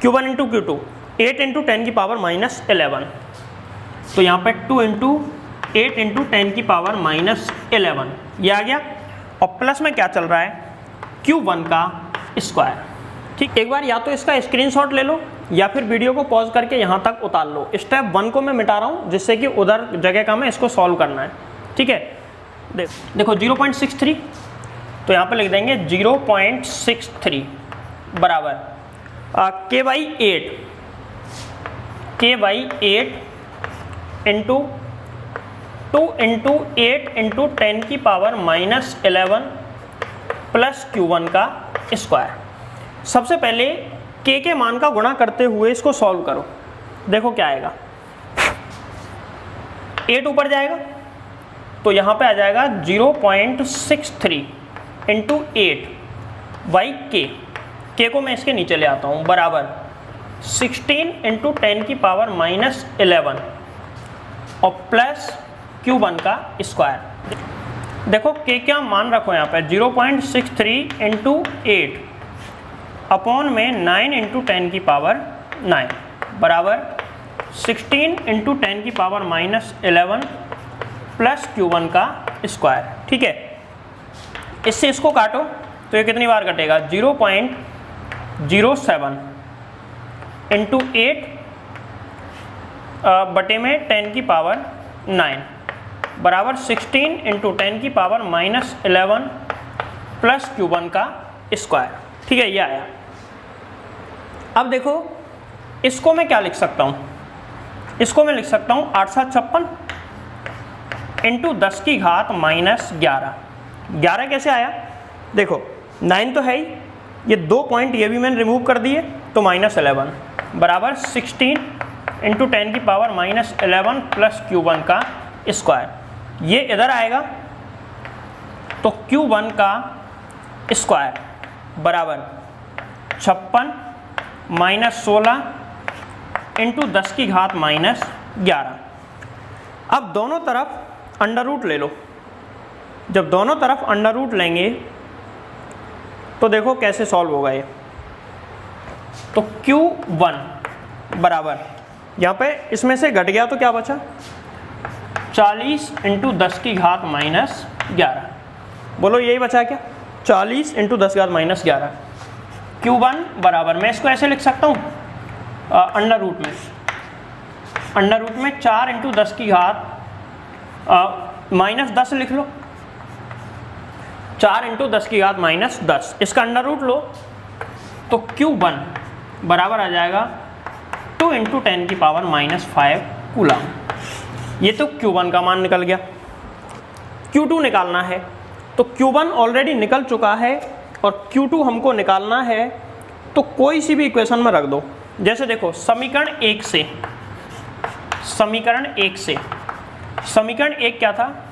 A: Q1 इंटू Q2 8 इंटू 10 की पावर माइनस 11, तो यहाँ पे 2 इंटू 8 इंटू 10 की पावर माइनस 11 ये आ गया। और प्लस में क्या चल रहा है Q1 का स्क्वायर। ठीक, एक बार या तो इसका स्क्रीनशॉट ले लो या फिर वीडियो को पॉज करके यहाँ तक उतार लो। स्टेप 1 को मैं मिटा रहा हूँ जिससे कि उधर जगह का मैं इसको सॉल्व करना है। ठीक है, देखो 0.63 तो यहाँ पे लिख देंगे 0.63 बराबर K/8 इंटू 2 इंटू 8 इंटू 10 की पावर माइनस 11 प्लस Q1 का स्क्वायर। सबसे पहले K के मान का गुणा करते हुए इसको सॉल्व करो, देखो क्या आएगा। 8 ऊपर जाएगा तो यहाँ पे आ जाएगा 0.63 इंटू 8 बाई K को मैं इसके नीचे ले आता हूँ बराबर 16 इंटू 10 की पावर माइनस 11 और प्लस Q1 का स्क्वायर। देखो K क्या मान रखो यहाँ पे 0.63 इंटू 8 अपॉन में 9 इंटू 10 की पावर 9 बराबर 16 इंटू 10 की पावर माइनस 11 प्लस Q1 का स्क्वायर। ठीक है, इससे इसको काटो तो ये कितनी बार कटेगा 0.07 इंटू 8 बटे में 10 की पावर 9 बराबर 16 इंटू 10 की पावर माइनस 11 प्लस Q1 का स्क्वायर। ठीक है, ये आया। अब देखो इसको मैं क्या लिख सकता हूँ, इसको मैं लिख सकता हूँ 8 7 56 इंटू 10 की घात माइनस 11। 11 कैसे आया, देखो 9 तो है ही, ये 2 पॉइंट ये भी मैंने रिमूव कर दिए तो माइनस 11 बराबर 16 इंटू 10 की पावर माइनस 11 प्लस Q1 का स्क्वायर। ये इधर आएगा तो Q1 का स्क्वायर बराबर 56 माइनस 16 इंटू 10 की घात माइनस 11। अब दोनों तरफ अंडर रूट ले लो, जब दोनों तरफ अंडर रूट लेंगे तो देखो कैसे सॉल्व होगा ये। तो Q1 बराबर यहाँ पे इसमें से घट गया तो क्या बचा 40 इंटू 10 की घात माइनस 11। बोलो यही बचा क्या 40 इंटू 10 की घात माइनस 11। Q1 बराबर मैं इसको ऐसे लिख सकता हूँ अंडर रूट में 4 इंटू 10 की घात माइनस 10 लिख लो, 4 इंटू 10 की घात माइनस 10, इसका अंडर रूट लो तो Q1 बराबर आ जाएगा 2 इंटू 10 की पावर माइनस 5 कूलम। ये तो Q1 का मान निकल गया। Q2 निकालना है तो Q1 ऑलरेडी निकल चुका है और Q2 हमको निकालना है, तो कोई सी भी इक्वेशन में रख दो। जैसे देखो समीकरण 1 क्या था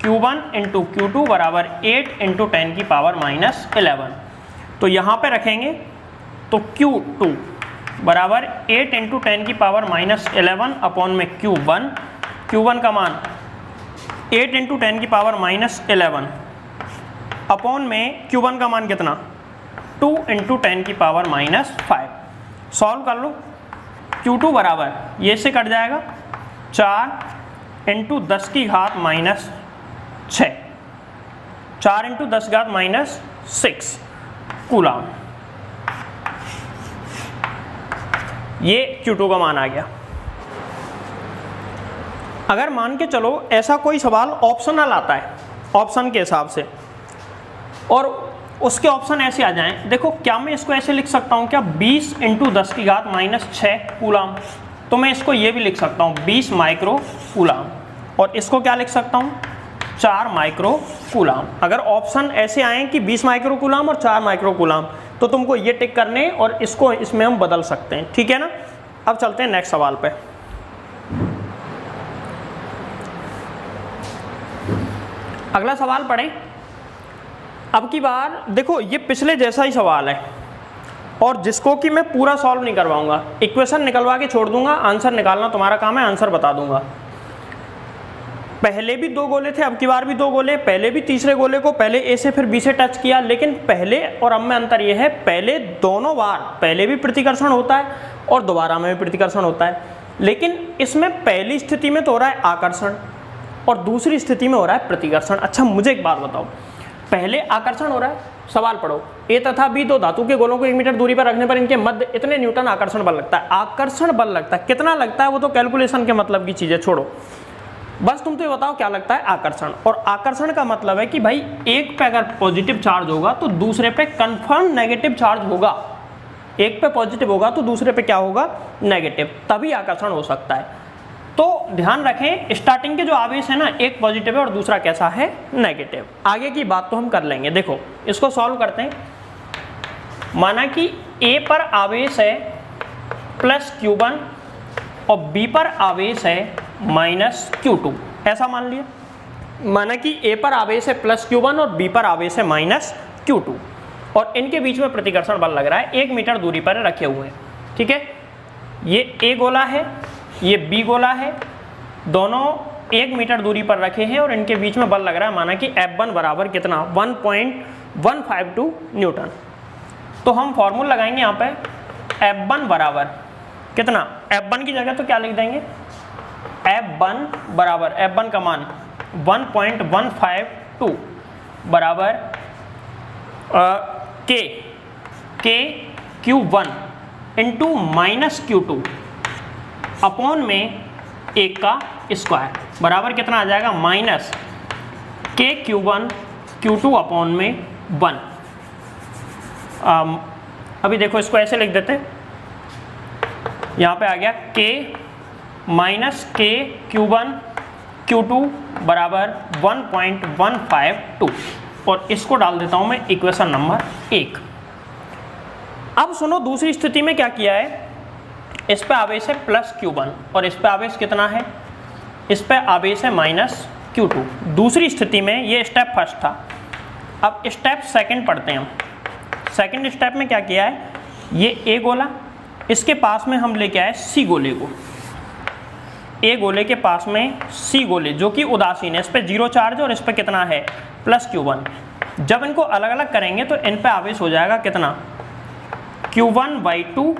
A: Q1 इंटू Q2 बराबर 8 इंटू 10 की पावर माइनस 11, तो यहाँ पे रखेंगे तो Q2 बराबर 8 इंटू 10 की पावर माइनस 11 अपॉन में Q1 का मान 8 इंटू 10 की पावर माइनस 11 अपॉन में Q1 का मान कितना 2 इंटू 10 की पावर माइनस 5। सॉल्व कर लो, Q2 बराबर ये से कट जाएगा 4 इंटू 10 की घात माइनस 6, 4 इंटू 10 घात माइनस 6 कूलम। ये Q2 का मान आ गया। अगर मान के चलो ऐसा कोई सवाल ऑप्शनल आता है ऑप्शन के हिसाब से और उसके ऑप्शन ऐसे आ जाएं, देखो क्या मैं इसको ऐसे लिख सकता हूँ क्या 20 इंटू 10 की घात माइनस 6 कूलम, तो मैं इसको ये भी लिख सकता हूँ 20 माइक्रो कूलम, और इसको क्या लिख सकता हूँ 4 माइक्रो कूलम। अगर ऑप्शन ऐसे आए कि 20 माइक्रो कूलम और 4 माइक्रो कूलम, तो तुमको ये टिक करने और इसको इसमें हम बदल सकते हैं। ठीक है ना, अब चलते हैं नेक्स्ट सवाल पे। अगला सवाल पढ़ें। अब की बार देखो ये पिछले जैसा ही सवाल है और जिसको कि मैं पूरा सॉल्व नहीं करवाऊंगा, इक्वेशन निकलवा के छोड़ दूंगा, आंसर निकालना तुम्हारा काम है, आंसर बता दूंगा। पहले भी 2 गोले थे, अब की बार भी 2 गोले, पहले भी तीसरे गोले को पहले ए से फिर बी से टच किया, लेकिन पहले और अब में अंतर यह है, पहले दोनों बार पहले भी प्रतिकर्षण होता है और दोबारा में भी प्रतिकर्षण होता है, लेकिन इसमें पहली स्थिति में तो हो रहा है आकर्षण और दूसरी स्थिति में हो रहा है प्रतिकर्षण। अच्छा मुझे एक बात बताओ, पहले आकर्षण हो रहा है, सवाल पढ़ो, ए तथा बी दो धातु के गोलों को 1 मीटर दूरी पर रखने पर इनके मध्य इतने न्यूटन आकर्षण बल लगता है। आकर्षण बल लगता है, कितना लगता है वो तो कैलकुलेशन के मतलब की चीज़ है, छोड़ो, बस तुम तो ये बताओ क्या लगता है आकर्षण। और आकर्षण का मतलब है कि भाई एक पे अगर पॉजिटिव चार्ज होगा तो दूसरे पे कंफर्म नेगेटिव चार्ज होगा, एक पे पॉजिटिव होगा तो दूसरे पे क्या होगा, नेगेटिव, तभी आकर्षण हो सकता है। तो ध्यान रखें, स्टार्टिंग के जो आवेश है ना, एक पॉजिटिव है और दूसरा कैसा है, नेगेटिव। आगे की बात तो हम कर लेंगे। देखो इसको सॉल्व करते हैं। माना कि ए पर आवेश है प्लस Q1 और बी पर आवेश है माइनस Q2, ऐसा मान लिया। माना कि ए पर आवेश है प्लस Q1 और बी पर आवेश है माइनस Q2 और इनके बीच में प्रतिकर्षण बल लग रहा है 1 मीटर दूरी पर रखे हुए हैं, ठीक है। ये ए गोला है, ये बी गोला है, दोनों 1 मीटर दूरी पर रखे हैं और इनके बीच में बल लग रहा है, माना कि F1 बराबर कितना, 1.152 न्यूटन। तो हम फॉर्मूला लगाएंगे यहाँ पे, F1 बराबर कितना, F1 की जगह तो क्या लिख देंगे, F1 बराबर, F1 का मान 1.152 बराबर के Q1 into minus Q2 upon में 1 का स्क्वायर बराबर कितना आ जाएगा, माइनस के Q1 Q2 अपॉन में 1। अभी देखो इसको ऐसे लिख देते हैं, यहाँ पे आ गया के माइनस के Q1 Q2 बराबर 1.152 और इसको डाल देता हूँ मैं इक्वेशन नंबर 1। अब सुनो दूसरी स्थिति में क्या किया है, इस पे आवेश है प्लस Q1 और इस पे आवेश कितना है, इस पे आवेश है माइनस Q2। दूसरी स्थिति में ये स्टेप फर्स्ट था, अब स्टेप सेकंड पढ़ते हैं हम। सेकंड स्टेप में क्या किया है, ये ए गोला, इसके पास में हम लेके आए सी गोले को, ए गोले के पास में सी गोले जो कि उदासीन है, इस पे 0 चार्ज और इस पे कितना है प्लस Q1। जब इनको अलग अलग करेंगे तो इन पे आवेश हो जाएगा कितना, Q1/2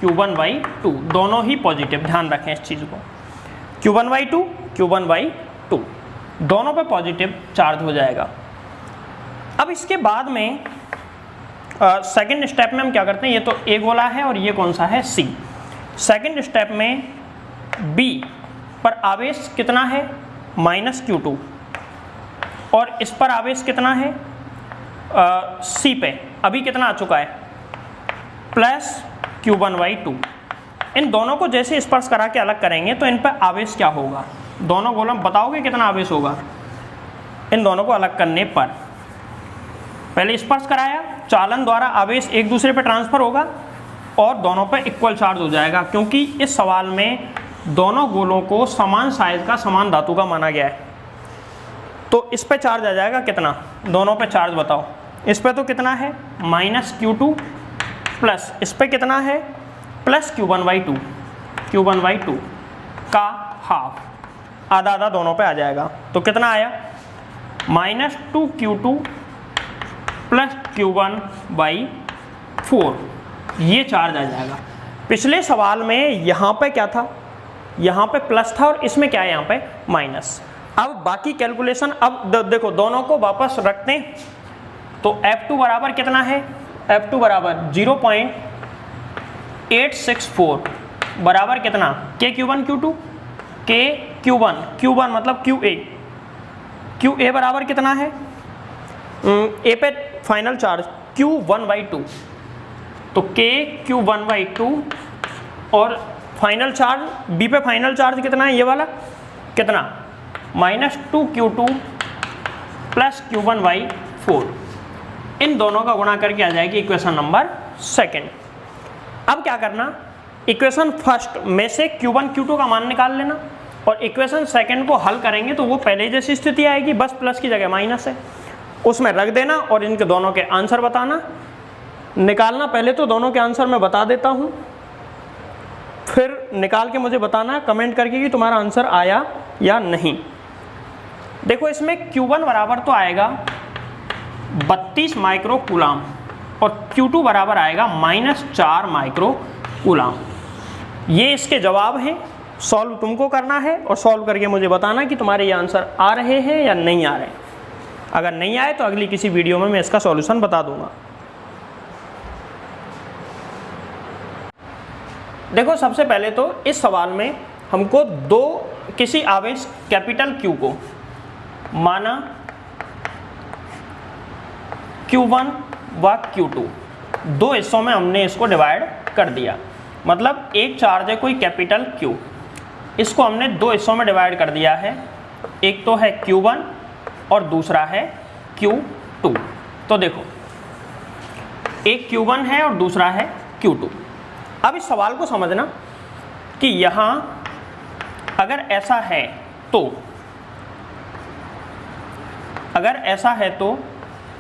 A: Q1/2, दोनों ही पॉजिटिव, ध्यान रखें इस चीज़ को, Q1/2 Q1/2 दोनों पे पॉजिटिव चार्ज हो जाएगा। अब इसके बाद में सेकंड स्टेप में हम क्या करते हैं, ये तो ए गोला है और ये कौन सा है, सी। सेकंड स्टेप में बी पर आवेश कितना है, माइनस Q2 और इस पर आवेश कितना है, सी पे अभी कितना आ चुका है, प्लस Q1/2। इन दोनों को जैसे स्पर्श करा के अलग करेंगे तो इन पर आवेश क्या होगा, दोनों गोलों में बताओगे कितना आवेश होगा इन दोनों को अलग करने पर। पहले स्पर्श कराया, चालन द्वारा आवेश एक दूसरे पर ट्रांसफर होगा और दोनों पर इक्वल चार्ज हो जाएगा, क्योंकि इस सवाल में दोनों गोलों को समान साइज का समान धातु का माना गया है। तो इस पे चार्ज आ जाएगा कितना, दोनों पे चार्ज बताओ, इस पे तो कितना है माइनस Q2 प्लस इस पे कितना है प्लस Q1/2 का हाफ, आधा आधा दोनों पे आ जाएगा। तो कितना आया, माइनस 2Q2 प्लस Q1/4, ये चार्ज आ जाएगा। पिछले सवाल में यहाँ पे क्या था, यहाँ पे प्लस था और इसमें क्या है, यहाँ पे माइनस। अब बाकी कैलकुलेशन, अब देखो दोनों को वापस रखते हैं। तो F2 बराबर कितना है, F2 बराबर 0.864 बराबर कितना, के Q1 Q2 के Q1 मतलब QA बराबर कितना है, ए पे फाइनल चार्ज Q1/2, तो के Q1/2 और फाइनल चार्ज बी पे फाइनल चार्ज कितना है, ये वाला कितना, माइनस 2Q2 प्लस Q1/4। इन दोनों का गुणा करके आ जाएगी इक्वेशन नंबर सेकंड। अब क्या करना, इक्वेशन फर्स्ट में से Q1 Q2 का मान निकाल लेना और इक्वेशन सेकंड को हल करेंगे तो वो पहले जैसी स्थिति आएगी, बस प्लस की जगह माइनस है, उसमें रख देना और इनके दोनों के आंसर बताना। निकालना पहले तो दोनों के आंसर मैं बता देता हूँ, फिर निकाल के मुझे बताना कमेंट करके कि तुम्हारा आंसर आया या नहीं। देखो इसमें Q1 बराबर तो आएगा 32 माइक्रो कूलाम और Q2 बराबर आएगा -4 माइक्रो कूलाम। ये इसके जवाब हैं, सॉल्व तुमको करना है और सॉल्व करके मुझे बताना कि तुम्हारे ये आंसर आ रहे हैं या नहीं आ रहे हैं। अगर नहीं आए तो अगली किसी वीडियो में मैं इसका सॉल्यूशन बता दूंगा। देखो सबसे पहले तो इस सवाल में हमको किसी आवेश कैपिटल Q को माना Q1 व Q2 दो हिस्सों में हमने इसको डिवाइड कर दिया। मतलब एक चार्ज है कोई कैपिटल Q, इसको हमने दो हिस्सों में डिवाइड कर दिया है। एक तो है Q1 और दूसरा है Q2। तो देखो एक Q1 है और दूसरा है Q2। अब इस सवाल को समझना कि यहाँ अगर ऐसा है तो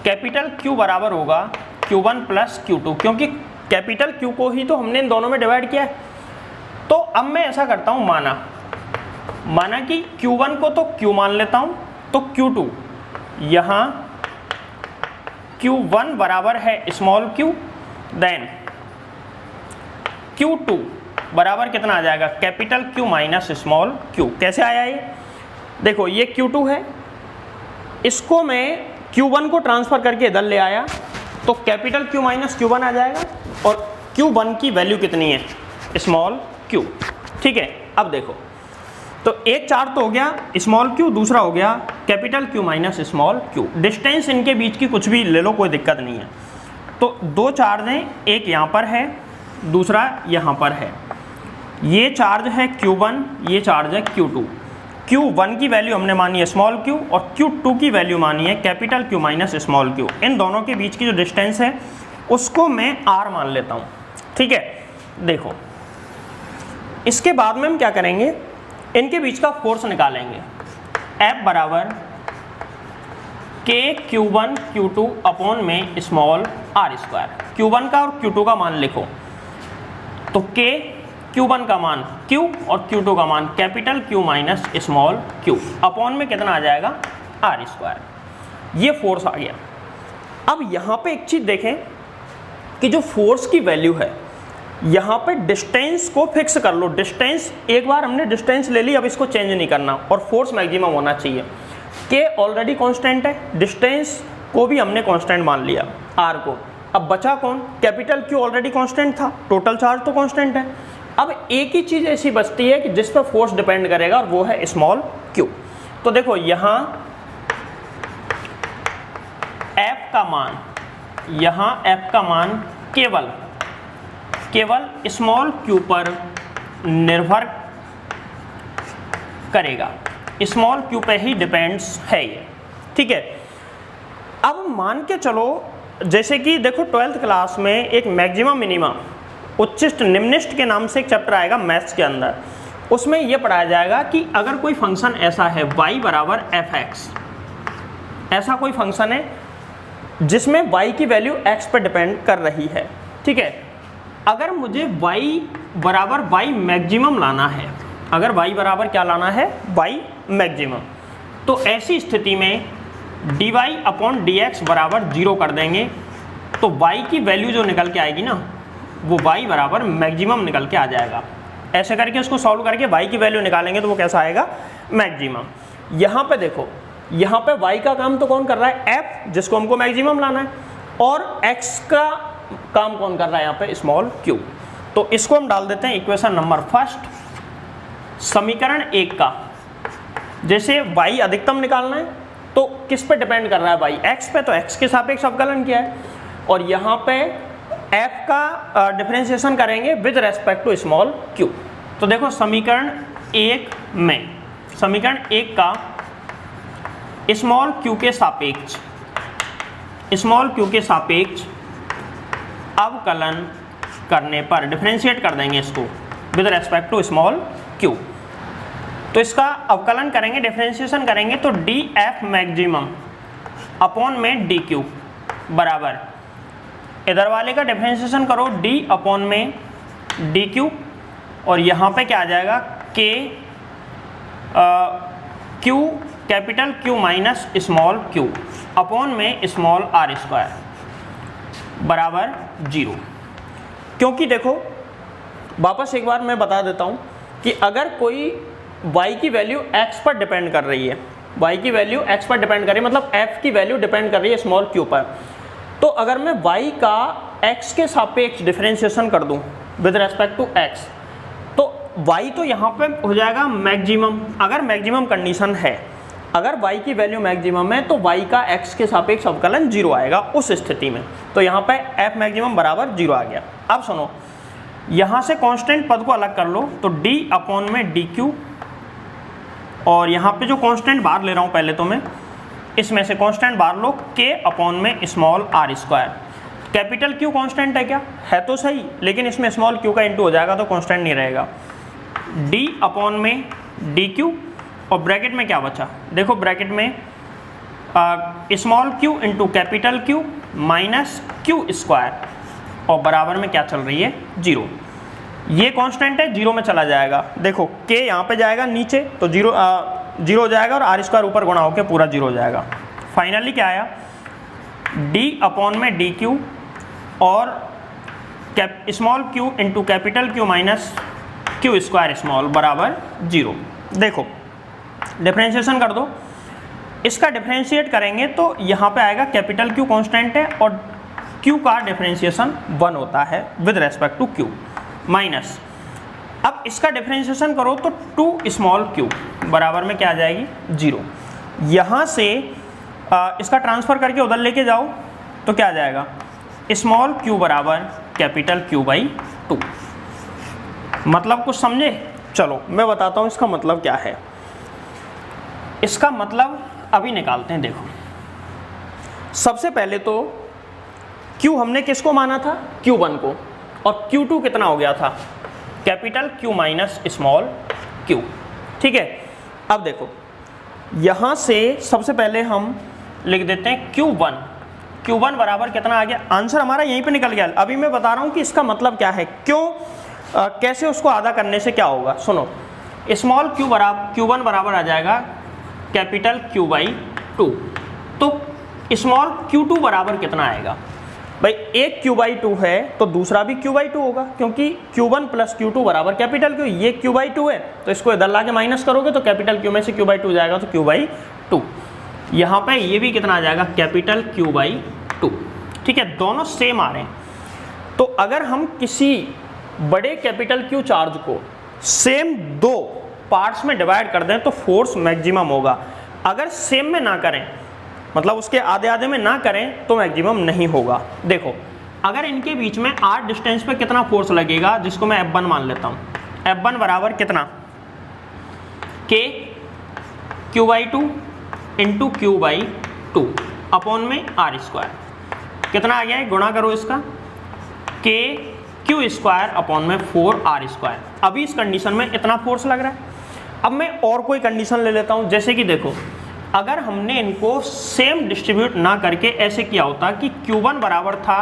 A: कैपिटल Q बराबर होगा Q1 प्लस Q2, क्योंकि कैपिटल Q को ही तो हमने इन दोनों में डिवाइड किया है। तो अब मैं ऐसा करता हूँ, माना कि Q1 को तो Q मान लेता हूँ, तो Q2 यहाँ Q1 बराबर है स्मॉल q, देन Q2 बराबर कितना आ जाएगा capital Q minus small q। कैसे आया ये? देखो ये Q2 है, इसको मैं Q1 को ट्रांसफर करके इधर ले आया तो कैपिटल Q माइनस Q1 आ जाएगा और Q1 की वैल्यू कितनी है स्मॉल q। ठीक है, अब देखो तो एक चार्ज तो हो गया स्मॉल q, दूसरा हो गया capital Q minus small q। Distance इनके बीच की कुछ भी ले लो, कोई दिक्कत नहीं है। तो दो चार्ज हैं, एक यहाँ पर है दूसरा यहाँ पर है। ये चार्ज है Q1, ये चार्ज है Q2। Q1 की वैल्यू हमने मानी है स्मॉल q और Q2 की वैल्यू मानी है capital Q minus small q। इन दोनों के बीच की जो डिस्टेंस है उसको मैं r मान लेता हूँ। ठीक है, देखो इसके बाद में हम क्या करेंगे, इनके बीच का फोर्स निकालेंगे। F बराबर K Q1 Q2 अपॉन में स्मॉल r स्क्वायर। Q1 का और Q2 का मान लिखो, तो K Q1 का मान Q और Q2 का मान capital Q minus small q upon में कितना आ जाएगा r स्क्वायर। ये फोर्स आ गया। अब यहाँ पे एक चीज़ देखें कि जो फोर्स की वैल्यू है, यहाँ पे डिस्टेंस को फिक्स कर लो। डिस्टेंस एक बार हमने डिस्टेंस ले ली, अब इसको चेंज नहीं करना और फोर्स मैक्सिमम होना चाहिए। K ऑलरेडी कांस्टेंट है, डिस्टेंस को भी हमने कांस्टेंट मान लिया R को। अब बचा कौन, कैपिटल Q ऑलरेडी कांस्टेंट था, टोटल चार्ज तो कांस्टेंट है। अब एक ही चीज़ ऐसी बचती है कि जिस पर फोर्स डिपेंड करेगा और वो है स्मॉल q। तो देखो यहाँ F का मान, यहाँ F का मान केवल स्मॉल q पर निर्भर करेगा, स्मॉल q पे ही डिपेंड्स है ये। ठीक है, अब मान के चलो जैसे कि देखो 12th क्लास में एक मैक्सिमम मिनिमा उच्चिष्ट निम्निष्ट के नाम से एक चैप्टर आएगा मैथ्स के अंदर, उसमें यह पढ़ाया जाएगा कि अगर कोई फंक्शन ऐसा है y बराबर fx, ऐसा कोई फंक्शन है जिसमें y की वैल्यू x पर डिपेंड कर रही है। ठीक है, अगर मुझे y बराबर y मैक्सिमम लाना है, अगर y बराबर क्या लाना है y मैक्सिमम, तो ऐसी स्थिति में dy अपॉन dx बराबर 0 कर देंगे। तो y की वैल्यू जो निकल के आएगी ना, वो y बराबर मैक्सिमम निकल के आ जाएगा। ऐसे करके उसको सॉल्व करके y की वैल्यू निकालेंगे तो वो कैसा आएगा मैक्सिमम। यहाँ पे देखो, यहाँ पे y का काम तो कौन कर रहा है f, जिसको हमको मैक्सिमम लाना है, और x का काम कौन कर रहा है यहाँ पे स्मॉल q। तो इसको हम डाल देते हैं इक्वेशन नंबर फर्स्ट, समीकरण 1 का। जैसे y अधिकतम निकालना है तो किस पे डिपेंड कर रहा है y, x पे, तो x के सापेक्ष अवकलन किया है, और यहाँ पे f का डिफरेंशिएशन करेंगे with respect to small q। तो देखो समीकरण 1 में, समीकरण 1 का स्मॉल q के सापेक्ष, स्मॉल q के सापेक्ष अवकलन करने पर डिफरेंशिएट कर देंगे इसको with respect to small q। तो इसका अवकलन करेंगे, डिफरेंशिएशन करेंगे, तो df मैक्सिमम अपॉन में dq बराबर इधर वाले का डिफरेंशिएशन करो d अपॉन में dq, और यहाँ पे क्या आ जाएगा k q capital Q minus small q upon में स्मॉल r स्क्वायर बराबर 0। क्योंकि देखो वापस एक बार मैं बता देता हूँ कि अगर कोई y की वैल्यू x पर डिपेंड कर रही है, y की वैल्यू x पर डिपेंड कर रही है, मतलब f की वैल्यू डिपेंड कर रही है स्मॉल q पर, तो अगर मैं y का x के सापेक्ष डिफरेंशिएशन कर दूं विद रेस्पेक्ट टू x, तो y तो यहाँ पे हो जाएगा मैक्सिमम। अगर मैक्सिमम कंडीशन है, अगर y की वैल्यू मैक्सिमम है तो y का x के सापेक्ष अवकलन 0 आएगा उस स्थिति में। तो यहाँ पे f मैक्सिमम बराबर 0 आ गया। अब सुनो, यहाँ से कांस्टेंट पद को अलग कर लो, तो d अपॉन में dq, और यहाँ पे जो कांस्टेंट बाहर ले रहा हूँ पहले तो मैं, इसमें से कांस्टेंट बाहर लो k अपॉन में small r square. Capital Q constant है क्या? है तो सही, लेकिन इसमें स्मॉल q का इंटू हो जाएगा तो कांस्टेंट नहीं रहेगा। d अपॉन में dq, और ब्रैकेट में क्या बचा? देखो ब्रैकेट में small q into capital Q minus q square, और बराबर में क्या चल रही है? 0। ये कांस्टेंट है, 0 में चला जाएगा। देखो k यहाँ पे जाएगा नीचे तो 0 हो जाएगा, और r स्क्वायर ऊपर गुणा होकर पूरा 0 हो जाएगा। फाइनली क्या आया? d अपॉन में dq और small q into capital Q minus q square small बराबर 0। देखो डिफरेंशिएशन कर दो, इसका डिफरेंशिएट करेंगे तो यहाँ पे आएगा कैपिटल Q कांस्टेंट है और Q का डिफरेंशिएशन 1 होता है with respect to Q minus. अब इसका डिफरेंशिएशन करो तो 2 स्मॉल q बराबर में क्या आ जाएगी? 0। यहाँ से इसका ट्रांसफ़र करके उधर लेके जाओ तो क्या आ जाएगा? स्मॉल q बराबर कैपिटल Q बाई 2। मतलब कुछ समझे? चलो मैं बताता हूँ इसका मतलब क्या है। इसका मतलब अभी निकालते हैं। देखो सबसे पहले तो Q हमने किसको माना था? Q1 को, और Q2 कितना हो गया था? Capital Q minus small q। ठीक है, अब देखो यहाँ से सबसे पहले हम लिख देते हैं Q1 बराबर कितना आ गया? आंसर हमारा यहीं पे निकल गया। अभी मैं बता रहा हूँ कि इसका मतलब क्या है, क्यों कैसे उसको आधा करने से क्या होगा। सुनो, स्मॉल Q1 बराबर आ जाएगा कैपिटल Q बाई 2। तो स्मॉल Q2 बराबर कितना आएगा भाई? एक Q बाई 2 है तो दूसरा भी Q बाई 2 होगा, क्योंकि Q1 प्लस Q2 बराबर कैपिटल Q। ये Q बाई 2 है तो इसको इधर ला के माइनस करोगे तो कैपिटल Q में से Q बाई 2 जाएगा तो Q बाई 2। यहाँ पे ये भी कितना आ जाएगा? Capital Q by 2। ठीक है, दोनों सेम आ रहे हैं। तो अगर हम किसी बड़े कैपिटल Q चार्ज को सेम 2 पार्ट्स में डिवाइड कर दें तो फोर्स मैक्सिमम होगा। अगर सेम में ना करें, मतलब उसके आधे आधे में ना करें, तो मैक्सिमम नहीं होगा। देखो अगर इनके बीच में r डिस्टेंस पे कितना फोर्स लगेगा, जिसको मैं F1 मान लेता हूँ। F1 बराबर कितना? K Q by 2 into Q by 2 upon में r स्क्वायर। कितना आ गया है? गुणा करो इसका, K Q स्क्वायर अपॉन में 4r स्क्वायर। अभी इस कंडीशन में इतना फोर्स लग रहा है। अब मैं और कोई कंडीशन ले लेता हूँ, जैसे कि देखो अगर हमने इनको सेम डिस्ट्रीब्यूट ना करके ऐसे किया होता कि Q1 बराबर था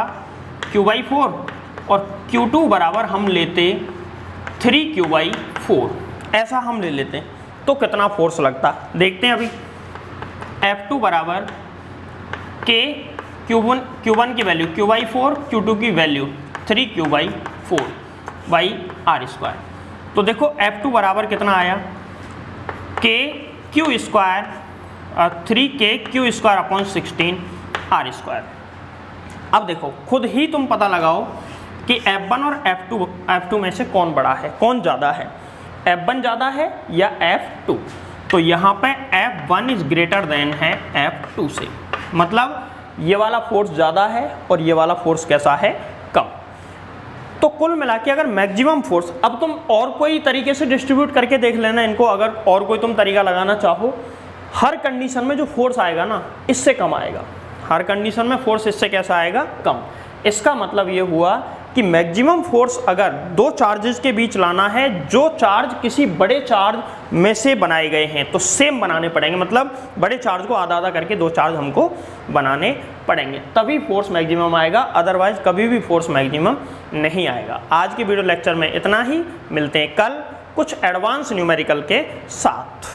A: Q बाई 4 और Q2 बराबर हम लेते 3Q बाई 4, ऐसा हम ले लेते तो कितना फोर्स लगता? देखते हैं अभी। F2 बराबर K Q1 की वैल्यू Q बाई 4, Q2 की value 3Q by 4 by r square. तो देखो F2 बराबर कितना आया? K Q square 3K Q square upon 16 r square. अब देखो खुद ही तुम पता लगाओ कि F1 और F2 में से कौन बड़ा है, कौन ज़्यादा है? F1 ज़्यादा है या F2? तो यहाँ पे F1 इज ग्रेटर देन है F2 से, मतलब ये वाला फोर्स ज़्यादा है और ये वाला फोर्स कैसा है? कम। तो कुल मिला के अगर मैक्सिमम फोर्स, अब तुम और कोई तरीके से डिस्ट्रीब्यूट करके देख लेना इनको, अगर और कोई तुम तरीका लगाना चाहो, हर कंडीशन में जो फोर्स आएगा ना इससे कम आएगा। हर कंडीशन में फोर्स इससे कैसा आएगा? कम। इसका मतलब ये हुआ कि मैक्सिमम फोर्स अगर दो चार्जेस के बीच लाना है जो चार्ज किसी बड़े चार्ज में से बनाए गए हैं तो सेम बनाने पड़ेंगे, मतलब बड़े चार्ज को आधा आधा करके दो चार्ज हमको बनाने पड़ेंगे, तभी फोर्स मैक्सिमम आएगा, अदरवाइज कभी भी फोर्स मैक्सिमम नहीं आएगा। आज के वीडियो लेक्चर में इतना ही, मिलते हैं कल कुछ एडवांस न्यूमेरिकल के साथ।